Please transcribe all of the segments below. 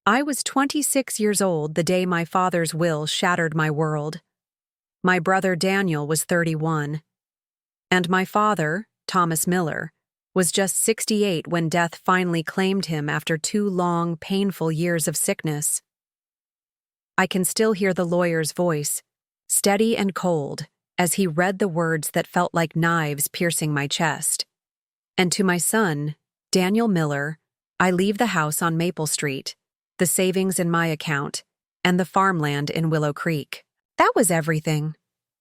I was 26 years old the day my father's will shattered my world. My brother Daniel was 31. And my father, Thomas Miller, was just 68 when death finally claimed him after 2 long, painful years of sickness. I can still hear the lawyer's voice, steady and cold, as he read the words that felt like knives piercing my chest. And to my son, Daniel Miller, I leave the house on Maple Street, the savings in my account, and the farmland in Willow Creek. That was everything.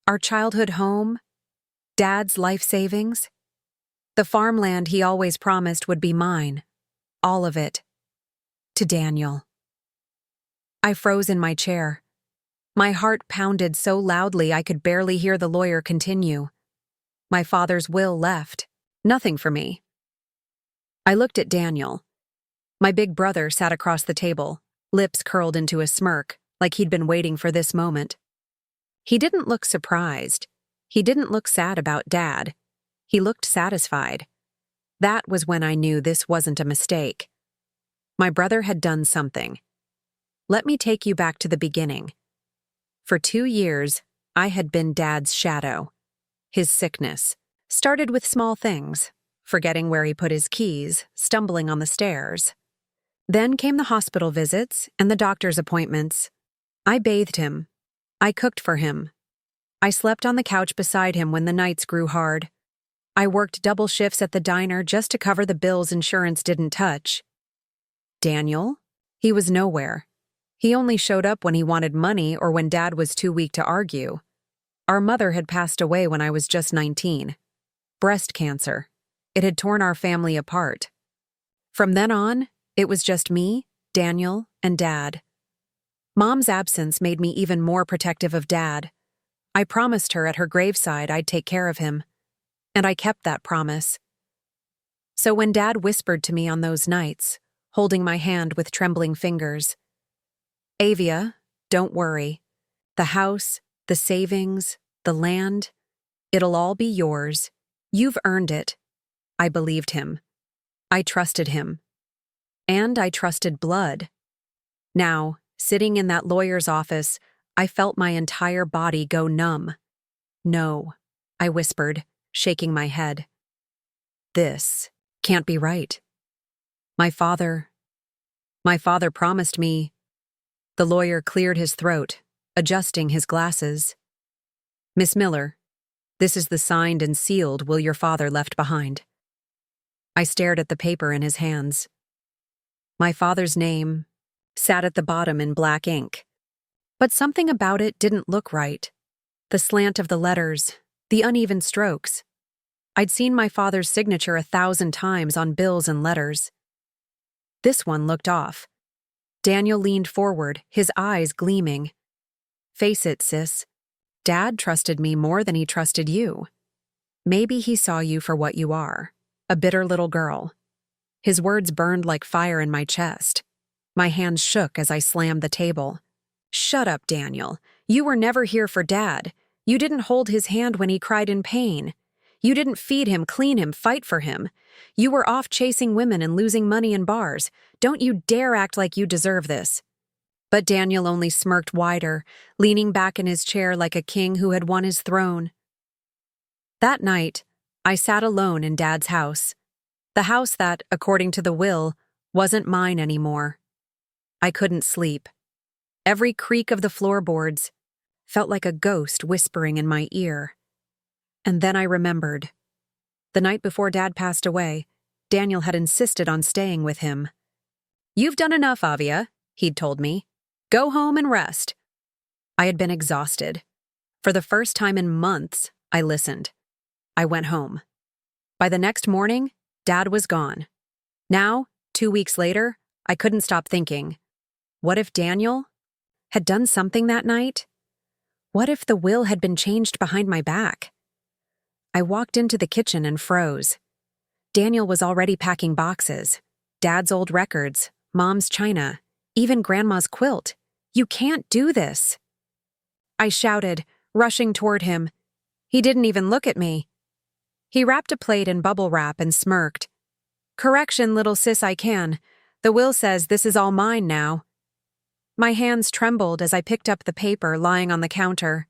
Our childhood home, Dad's life savings, the farmland he always promised would be mine, all of it, to Daniel. I froze in my chair. My heart pounded so loudly I could barely hear the lawyer continue. My father's will left, nothing for me. I looked at Daniel. My big brother sat across the table, lips curled into a smirk, like he'd been waiting for this moment. He didn't look surprised. He didn't look sad about Dad. He looked satisfied. That was when I knew this wasn't a mistake. My brother had done something. Let me take you back to the beginning. For 2 years, I had been Dad's shadow. His sickness started with small things, forgetting where he put his keys, stumbling on the stairs. Then came the hospital visits and the doctor's appointments. I bathed him. I cooked for him. I slept on the couch beside him when the nights grew hard. I worked double shifts at the diner just to cover the bills insurance didn't touch. Daniel? He was nowhere. He only showed up when he wanted money or when Dad was too weak to argue. Our mother had passed away when I was just 19. Breast cancer. It had torn our family apart. From then on, it was just me, Daniel, and Dad. Mom's absence made me even more protective of Dad. I promised her at her graveside I'd take care of him. And I kept that promise. So when Dad whispered to me on those nights, holding my hand with trembling fingers, "Avia, don't worry. The house, the savings, the land, it'll all be yours. You've earned it." I believed him. I trusted him. And I trusted blood. Now, sitting in that lawyer's office, I felt my entire body go numb. "No," I whispered, shaking my head. "This can't be right. My father promised me." The lawyer cleared his throat, adjusting his glasses. "Miss Miller, this is the signed and sealed will your father left behind." I stared at the paper in his hands. My father's name sat at the bottom in black ink. But something about it didn't look right. The slant of the letters, the uneven strokes. I'd seen my father's signature 1,000 times on bills and letters. This one looked off. Daniel leaned forward, his eyes gleaming. "Face it, sis. Dad trusted me more than he trusted you. Maybe he saw you for what you are, a bitter little girl." His words burned like fire in my chest. My hands shook as I slammed the table. "Shut up, Daniel. You were never here for Dad. You didn't hold his hand when he cried in pain. You didn't feed him, clean him, fight for him. You were off chasing women and losing money in bars. Don't you dare act like you deserve this." But Daniel only smirked wider, leaning back in his chair like a king who had won his throne. That night, I sat alone in Dad's house. The house that, according to the will, wasn't mine anymore. I couldn't sleep. Every creak of the floorboards felt like a ghost whispering in my ear. And then I remembered. The night before Dad passed away, Daniel had insisted on staying with him. "You've done enough, Avia," he'd told me. "Go home and rest." I had been exhausted. For the first time in months, I listened. I went home. By the next morning, Dad was gone. Now, 2 weeks later, I couldn't stop thinking, what if Daniel had done something that night? What if the will had been changed behind my back? I walked into the kitchen and froze. Daniel was already packing boxes. Dad's old records, Mom's china, even Grandma's quilt. "You can't do this." I shouted, rushing toward him. He didn't even look at me. He wrapped a plate in bubble wrap and smirked. "Correction, little sis, I can. The will says this is all mine now. My hands trembled as I picked up the paper lying on the counter.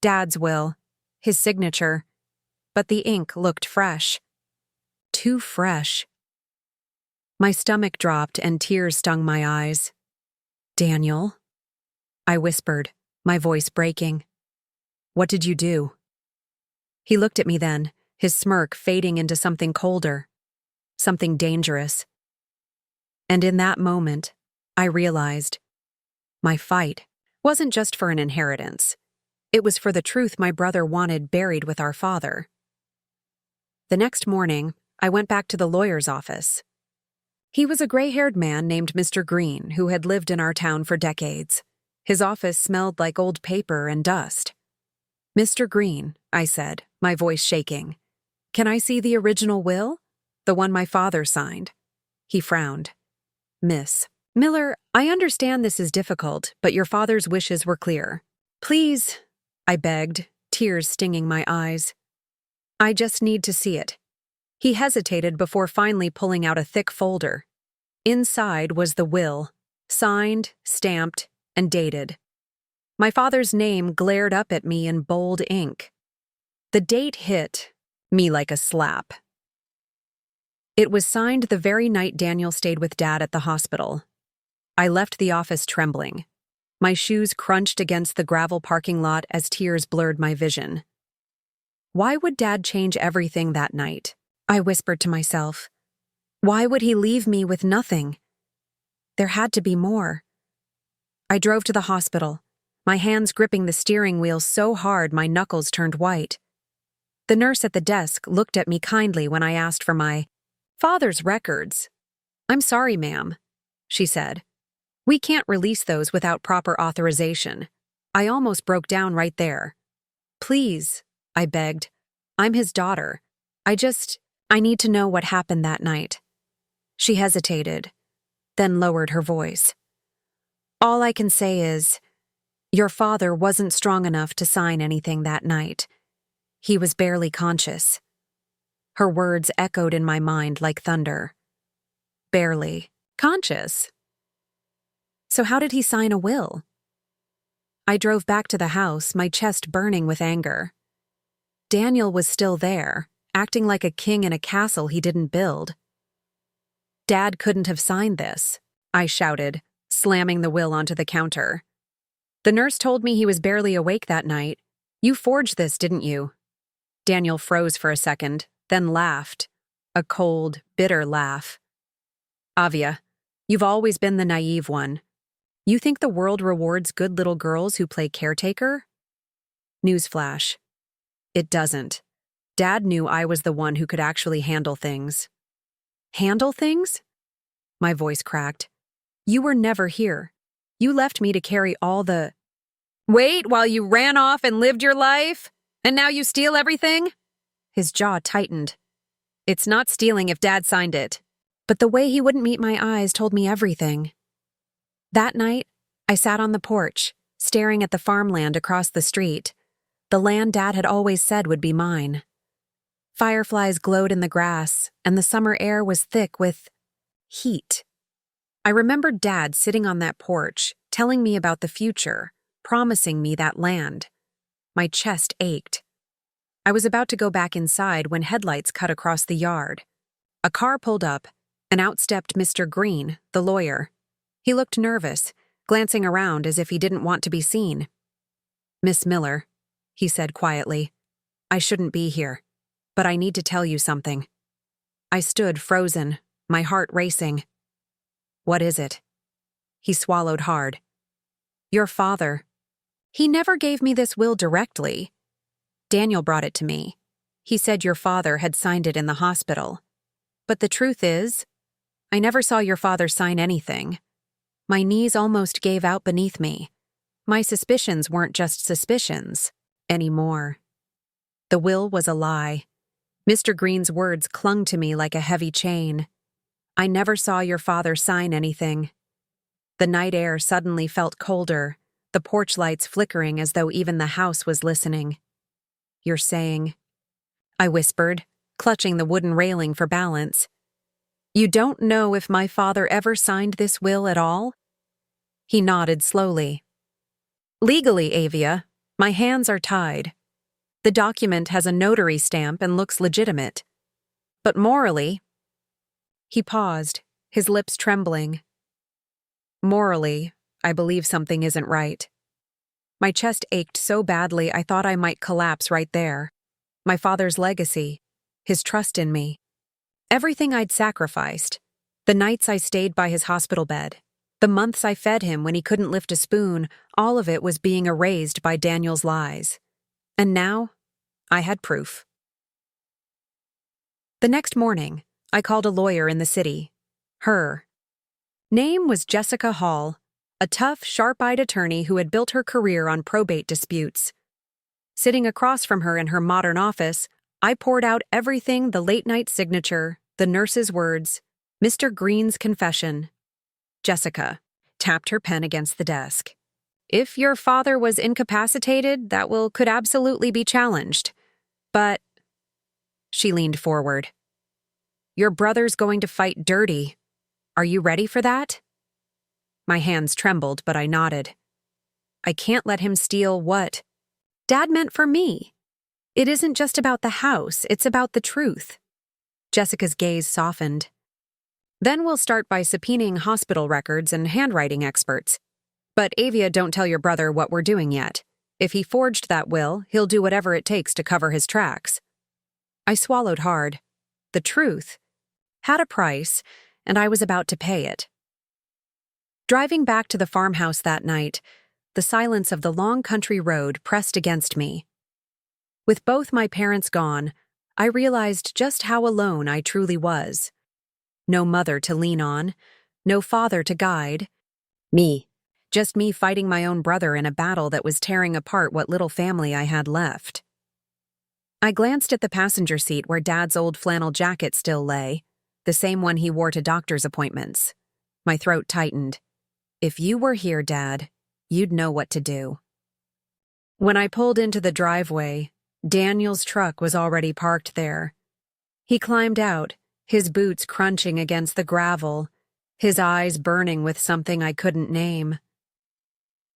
Dad's will. His signature. But the ink looked fresh. Too fresh. My stomach dropped and tears stung my eyes. "Daniel?" I whispered, my voice breaking. "What did you do?" He looked at me then, his smirk fading into something colder, something dangerous. And in that moment, I realized my fight wasn't just for an inheritance. It was for the truth my brother wanted buried with our father. The next morning, I went back to the lawyer's office. He was a gray-haired man named Mr. Green who had lived in our town for decades. His office smelled like old paper and dust. "Mr. Green," I said, my voice shaking, "can I see the original will? The one my father signed?" He frowned. "Miss Miller, I understand this is difficult, but your father's wishes were clear. Please," I begged, tears stinging my eyes. "I just need to see it." He hesitated before finally pulling out a thick folder. Inside was the will, signed, stamped, and dated. My father's name glared up at me in bold ink. The date hit me like a slap. It was signed the very night Daniel stayed with Dad at the hospital. I left the office trembling. My shoes crunched against the gravel parking lot as tears blurred my vision. Why would Dad change everything that night? I whispered to myself. Why would he leave me with nothing? There had to be more. I drove to the hospital, my hands gripping the steering wheel so hard my knuckles turned white. The nurse at the desk looked at me kindly when I asked for my father's records. "I'm sorry, ma'am," she said. "We can't release those without proper authorization." I almost broke down right there. "Please," I begged. "I'm his daughter. I need to know what happened that night." She hesitated, then lowered her voice. "All I can say is, your father wasn't strong enough to sign anything that night. He was barely conscious." Her words echoed in my mind like thunder. Barely conscious? So how did he sign a will? I drove back to the house, my chest burning with anger. Daniel was still there, acting like a king in a castle he didn't build. "Dad couldn't have signed this," I shouted, slamming the will onto the counter. "The nurse told me he was barely awake that night. You forged this, didn't you?" Daniel froze for a second, then laughed. A cold, bitter laugh. "Avia, you've always been the naive one. You think the world rewards good little girls who play caretaker? Newsflash. It doesn't. Dad knew I was the one who could actually handle things." "Handle things?" My voice cracked. "You were never here. You left me to carry all the—" "Wait while you ran off and lived your life? And now you steal everything?" His jaw tightened. "It's not stealing if Dad signed it." But the way he wouldn't meet my eyes told me everything. That night, I sat on the porch, staring at the farmland across the street, the land Dad had always said would be mine. Fireflies glowed in the grass, and the summer air was thick with heat. I remembered Dad sitting on that porch, telling me about the future, promising me that land. My chest ached. I was about to go back inside when headlights cut across the yard. A car pulled up, and out stepped Mr. Green, the lawyer. He looked nervous, glancing around as if he didn't want to be seen. "Miss Miller," he said quietly, "I shouldn't be here, but I need to tell you something." I stood frozen, my heart racing. "What is it?" He swallowed hard. "Your father. He never gave me this will directly. Daniel brought it to me. He said your father had signed it in the hospital. But the truth is, I never saw your father sign anything. My knees almost gave out beneath me. My suspicions weren't just suspicions anymore. The will was a lie. Mr. Green's words clung to me like a heavy chain. I never saw your father sign anything. The night air suddenly felt colder, the porch lights flickering as though even the house was listening. "You're saying," I whispered, clutching the wooden railing for balance, "you don't know if my father ever signed this will at all?" He nodded slowly. Legally, Avia, my hands are tied. The document has a notary stamp and looks legitimate. But morally— He paused, his lips trembling. Morally, I believe something isn't right. My chest ached so badly I thought I might collapse right there. My father's legacy, his trust in me, everything I'd sacrificed, the nights I stayed by his hospital bed, the months I fed him when he couldn't lift a spoon, all of it was being erased by Daniel's lies. And now, I had proof. The next morning, I called a lawyer in the city. Her name was Jessica Hall, a tough, sharp-eyed attorney who had built her career on probate disputes. Sitting across from her in her modern office, I poured out everything: the late-night signature, the nurse's words, Mr. Green's confession. Jessica tapped her pen against the desk. If your father was incapacitated, that could absolutely be challenged. But— She leaned forward. Your brother's going to fight dirty. Are you ready for that? My hands trembled, but I nodded. I can't let him steal what Dad meant for me. It isn't just about the house, it's about the truth. Jessica's gaze softened. Then we'll start by subpoenaing hospital records and handwriting experts. But Avia, don't tell your brother what we're doing yet. If he forged that will, he'll do whatever it takes to cover his tracks. I swallowed hard. The truth had a price, and I was about to pay it. Driving back to the farmhouse that night, the silence of the long country road pressed against me. With both my parents gone, I realized just how alone I truly was. No mother to lean on, no father to guide. Just me fighting my own brother in a battle that was tearing apart what little family I had left. I glanced at the passenger seat where Dad's old flannel jacket still lay, the same one he wore to doctor's appointments. My throat tightened. If you were here, Dad, you'd know what to do. When I pulled into the driveway, Daniel's truck was already parked there. He climbed out, his boots crunching against the gravel, his eyes burning with something I couldn't name.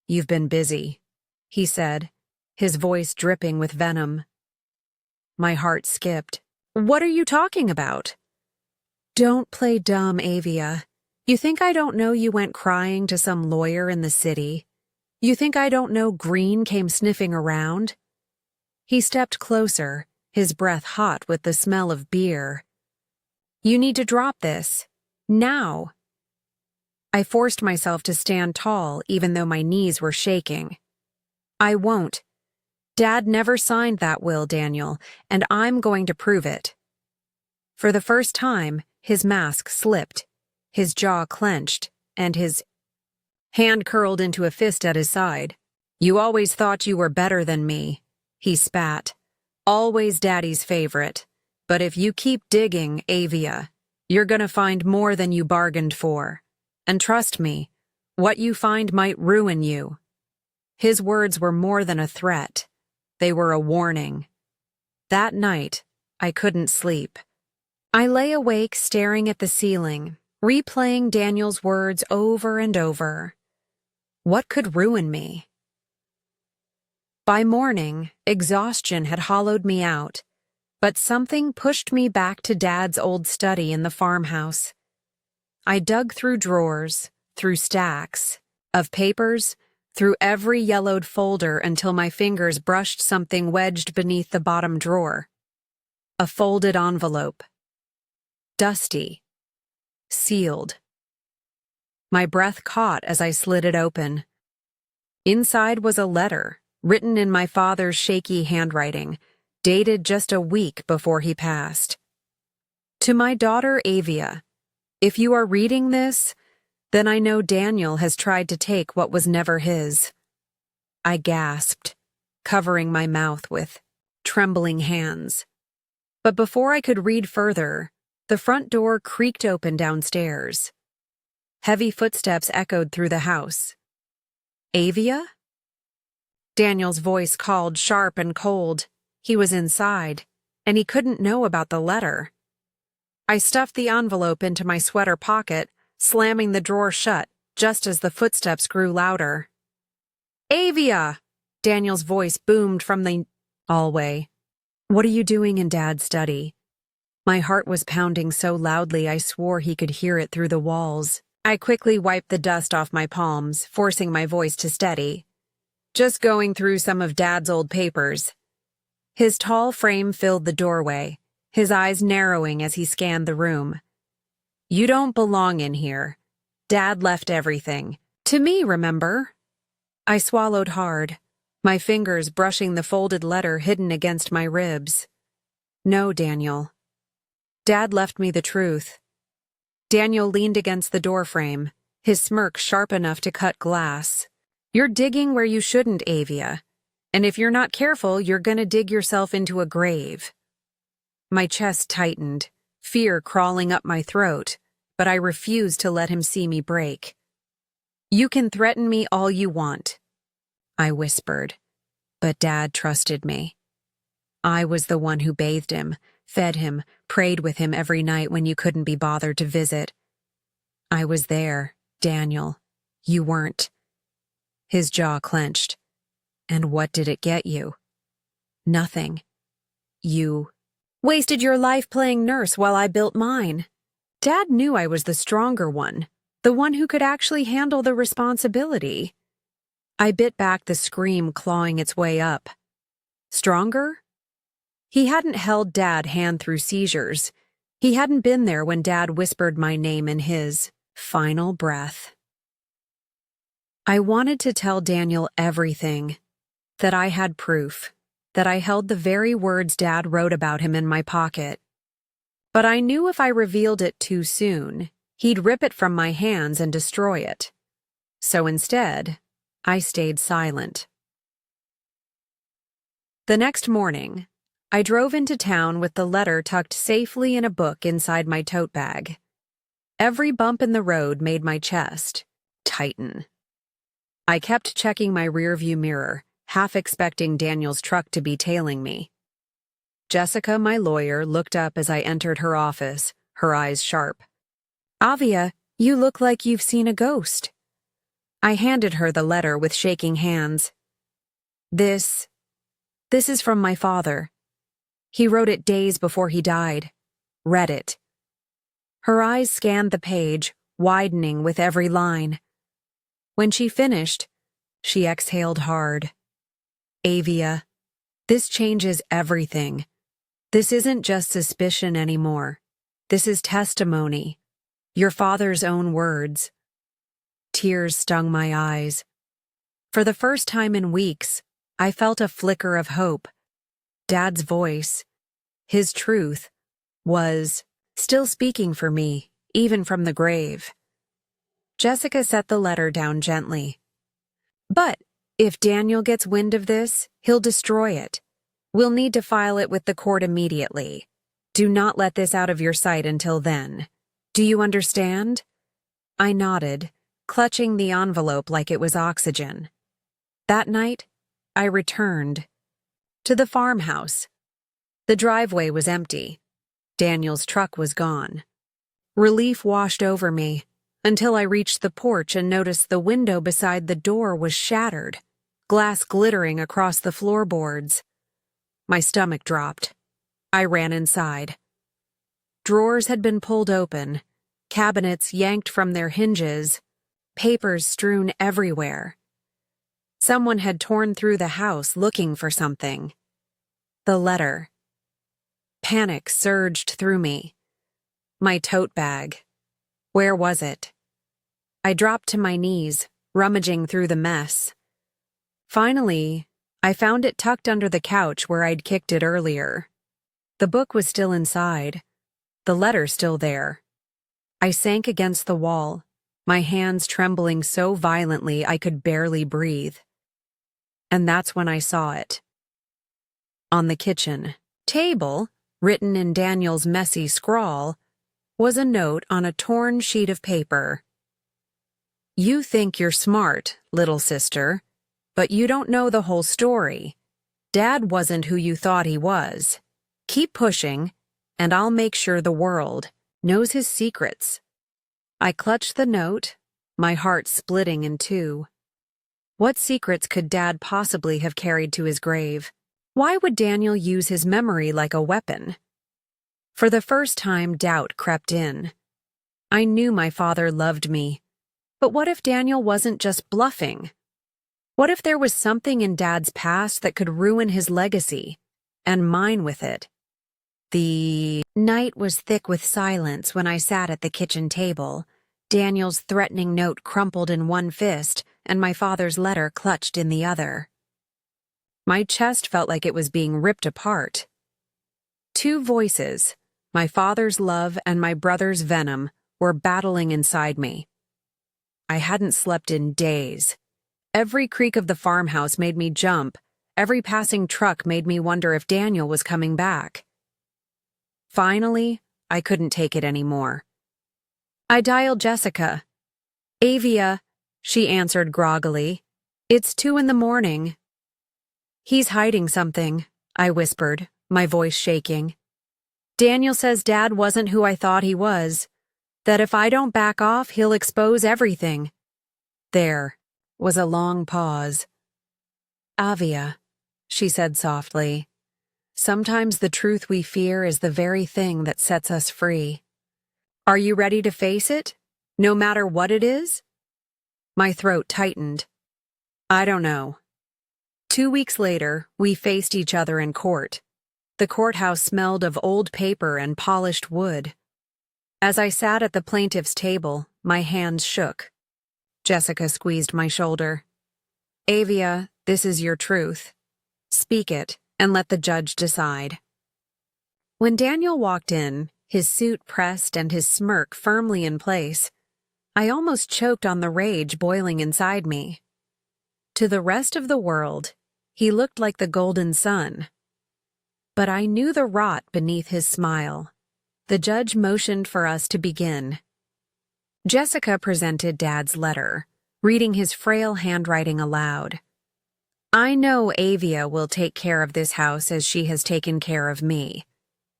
You've been busy, he said, his voice dripping with venom. My heart skipped. What are you talking about? Don't play dumb, Avia. You think I don't know you went crying to some lawyer in the city? You think I don't know Green came sniffing around? He stepped closer, his breath hot with the smell of beer. You need to drop this. Now. I forced myself to stand tall even though my knees were shaking. I won't. Dad never signed that will, Daniel, and I'm going to prove it. For the first time, his mask slipped, his jaw clenched, and his hand curled into a fist at his side. You always thought you were better than me, he spat. Always Daddy's favorite. But if you keep digging, Avia, you're gonna find more than you bargained for. And trust me, what you find might ruin you. His words were more than a threat. They were a warning. That night, I couldn't sleep. I lay awake staring at the ceiling, replaying Daniel's words over and over. What could ruin me? By morning, exhaustion had hollowed me out, but something pushed me back to Dad's old study in the farmhouse. I dug through drawers, through stacks of papers, through every yellowed folder until my fingers brushed something wedged beneath the bottom drawer. A folded envelope. Dusty. Sealed. My breath caught as I slid it open. Inside was a letter, written in my father's shaky handwriting, dated just a week before he passed. To my daughter Avia, if you are reading this, then I know Daniel has tried to take what was never his. I gasped, covering my mouth with trembling hands. But before I could read further, the front door creaked open downstairs. Heavy footsteps echoed through the house. Avia? Daniel's voice called sharp and cold. He was inside, and he couldn't know about the letter. I stuffed the envelope into my sweater pocket, slamming the drawer shut, just as the footsteps grew louder. "Avia!" Daniel's voice boomed from the hallway. "What are you doing in Dad's study?" My heart was pounding so loudly I swore he could hear it through the walls. I quickly wiped the dust off my palms, forcing my voice to steady. "Just going through some of Dad's old papers." His tall frame filled the doorway, his eyes narrowing as he scanned the room. "You don't belong in here. Dad left everything. To me, remember?" I swallowed hard, my fingers brushing the folded letter hidden against my ribs. "No, Daniel. Dad left me the truth." Daniel leaned against the doorframe, his smirk sharp enough to cut glass. "You're digging where you shouldn't, Avia. And if you're not careful, you're gonna dig yourself into a grave." My chest tightened, fear crawling up my throat, but I refused to let him see me break. "You can threaten me all you want," I whispered, but Dad trusted me. I was the one who bathed him, fed him, prayed with him every night when you couldn't be bothered to visit. I was there, Daniel. You weren't. His jaw clenched. "And what did it get you?" "Nothing. You wasted your life playing nurse while I built mine." Dad knew I was the stronger one, the one who could actually handle the responsibility. I bit back the scream clawing its way up. Stronger? He hadn't held Dad hand through seizures. He hadn't been there when Dad whispered my name in his final breath. I wanted to tell Daniel everything, that I had proof, that I held the very words Dad wrote about him in my pocket. But I knew if I revealed it too soon, he'd rip it from my hands and destroy it. So instead, I stayed silent. The next morning, I drove into town with the letter tucked safely in a book inside my tote bag. Every bump in the road made my chest tighten. I kept checking my rearview mirror, half expecting Daniel's truck to be tailing me. Jessica, my lawyer, looked up as I entered her office, her eyes sharp. "Avia, you look like you've seen a ghost." I handed her the letter with shaking hands. This is from my father. He wrote it days before he died. Read it." Her eyes scanned the page, widening with every line. When she finished, she exhaled hard. "Avia, this changes everything. This isn't just suspicion anymore. This is testimony. Your father's own words." Tears stung my eyes. For the first time in weeks, I felt a flicker of hope. Dad's voice, his truth, was still speaking for me, even from the grave. Jessica set the letter down gently. "But if Daniel gets wind of this, he'll destroy it. We'll need to file it with the court immediately. Do not let this out of your sight until then. Do you understand?" I nodded, clutching the envelope like it was oxygen. That night, I returned to the farmhouse. The driveway was empty. Daniel's truck was gone. Relief washed over me until I reached the porch and noticed the window beside the door was shattered, glass glittering across the floorboards. My stomach dropped. I ran inside. Drawers had been pulled open, cabinets yanked from their hinges, papers strewn everywhere. Someone had torn through the house looking for something. The letter. Panic surged through me. My tote bag. Where was it? I dropped to my knees, rummaging through the mess. Finally, I found it tucked under the couch where I'd kicked it earlier. The book was still inside, the letter still there. I sank against the wall, my hands trembling so violently I could barely breathe. And that's when I saw it. On the kitchen table, written in Daniel's messy scrawl, was a note on a torn sheet of paper. "You think you're smart, little sister, but you don't know the whole story. Dad wasn't who you thought he was. Keep pushing, and I'll make sure the world knows his secrets." I clutched the note, my heart splitting in two. What secrets could Dad possibly have carried to his grave? Why would Daniel use his memory like a weapon? For the first time, doubt crept in. I knew my father loved me. But what if Daniel wasn't just bluffing? What if there was something in Dad's past that could ruin his legacy, and mine with it? The night was thick with silence when I sat at the kitchen table, Daniel's threatening note crumpled in one fist and my father's letter clutched in the other. My chest felt like it was being ripped apart. Two voices, my father's love and my brother's venom, were battling inside me. I hadn't slept in days. Every creak of the farmhouse made me jump. Every passing truck made me wonder if Daniel was coming back. Finally, I couldn't take it anymore. I dialed Jessica. "Avia," she answered groggily. "It's 2 a.m. "He's hiding something," I whispered, my voice shaking. "Daniel says Dad wasn't who I thought he was. That if I don't back off, he'll expose everything." There was a long pause. "Avia," she said softly, "sometimes the truth we fear is the very thing that sets us free. Are you ready to face it, no matter what it is?" My throat tightened. I don't know. 2 weeks later, we faced each other in court. The courthouse smelled of old paper and polished wood. As I sat at the plaintiff's table, my hands shook. Jessica squeezed my shoulder. "Avia, this is your truth. Speak it, and let the judge decide." When Daniel walked in, his suit pressed and his smirk firmly in place, I almost choked on the rage boiling inside me. To the rest of the world, he looked like the golden sun. But I knew the rot beneath his smile. The judge motioned for us to begin. Jessica presented Dad's letter, reading his frail handwriting aloud. "I know Avia will take care of this house as she has taken care of me.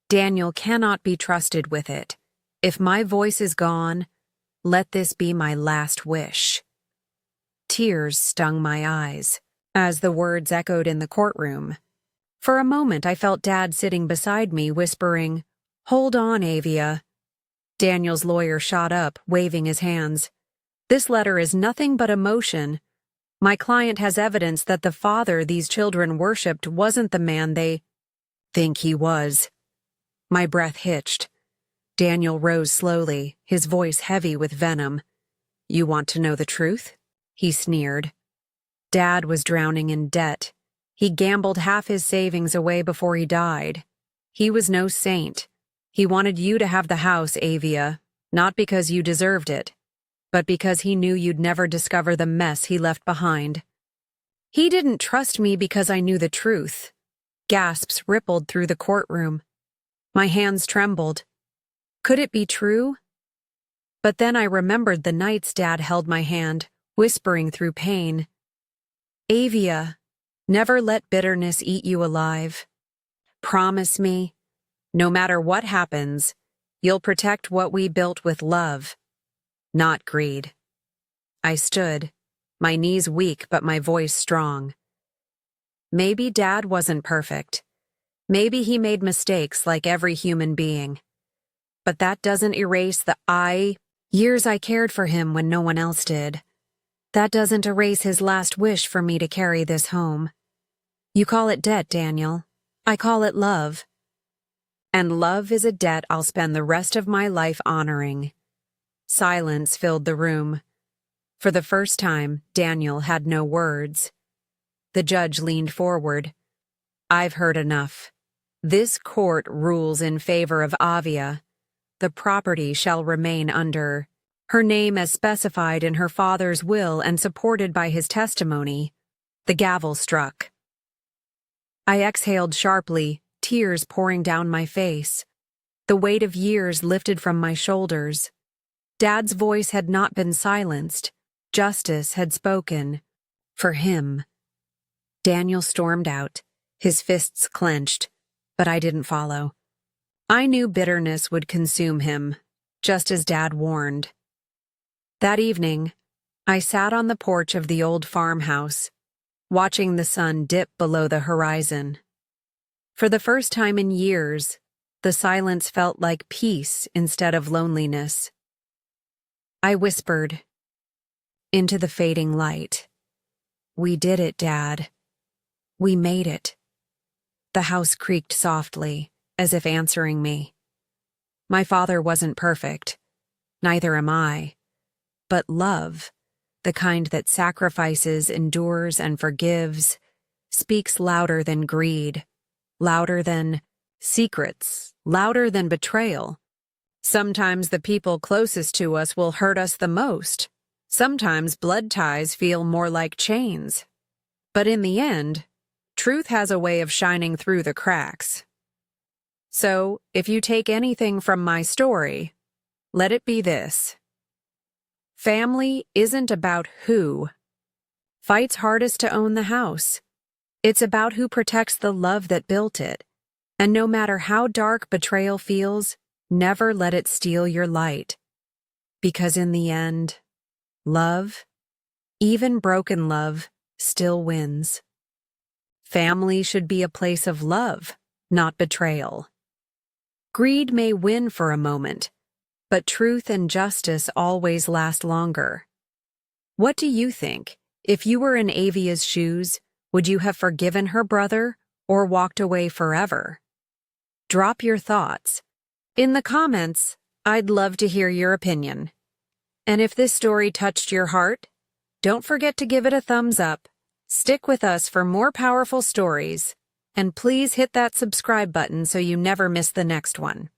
Daniel cannot be trusted with it. If my voice is gone, let this be my last wish." Tears stung my eyes as the words echoed in the courtroom. For a moment I felt Dad sitting beside me, whispering, "Hold on, Avia." Daniel's lawyer shot up, waving his hands. "This letter is nothing but emotion. My client has evidence that the father these children worshipped wasn't the man they think he was." My breath hitched. Daniel rose slowly, his voice heavy with venom. "You want to know the truth?" he sneered. "Dad was drowning in debt. He gambled half his savings away before he died. He was no saint. He wanted you to have the house, Avia, not because you deserved it, but because he knew you'd never discover the mess he left behind. He didn't trust me because I knew the truth." Gasps rippled through the courtroom. My hands trembled. Could it be true? But then I remembered the nights Dad held my hand, whispering through pain, "Avia, never let bitterness eat you alive. Promise me, no matter what happens, you'll protect what we built with love, not greed." I stood, my knees weak but my voice strong. Maybe Dad wasn't perfect. Maybe he made mistakes like every human being. But that doesn't erase the years I cared for him when no one else did. That doesn't erase his last wish for me to carry this home. You call it debt, Daniel. I call it love. And love is a debt I'll spend the rest of my life honoring. Silence filled the room. For the first time, Daniel had no words. The judge leaned forward. "I've heard enough. This court rules in favor of Avia. The property shall remain under her name as specified in her father's will and supported by his testimony." The gavel struck. I exhaled sharply, tears pouring down my face. The weight of years lifted from my shoulders. Dad's voice had not been silenced. Justice had spoken. For him. Daniel stormed out, his fists clenched, but I didn't follow. I knew bitterness would consume him, just as Dad warned. That evening, I sat on the porch of the old farmhouse, watching the sun dip below the horizon. For the first time in years, the silence felt like peace instead of loneliness. I whispered into the fading light, "We did it, Dad. We made it." The house creaked softly, as if answering me. My father wasn't perfect. Neither am I. But love, the kind that sacrifices, endures, and forgives, speaks louder than greed, louder than secrets, louder than betrayal. Sometimes the people closest to us will hurt us the most. Sometimes blood ties feel more like chains. But in the end, truth has a way of shining through the cracks. So, if you take anything from my story, let it be this. Family isn't about who fights hardest to own the house. It's about who protects the love that built it. And no matter how dark betrayal feels, never let it steal your light. Because in the end, love, even broken love, still wins. Family should be a place of love, not betrayal. Greed may win for a moment, but truth and justice always last longer. What do you think? If you were in Avia's shoes, would you have forgiven her brother or walked away forever? Drop your thoughts. In the comments, I'd love to hear your opinion. And if this story touched your heart, don't forget to give it a thumbs up. Stick with us for more powerful stories. And please hit that subscribe button so you never miss the next one.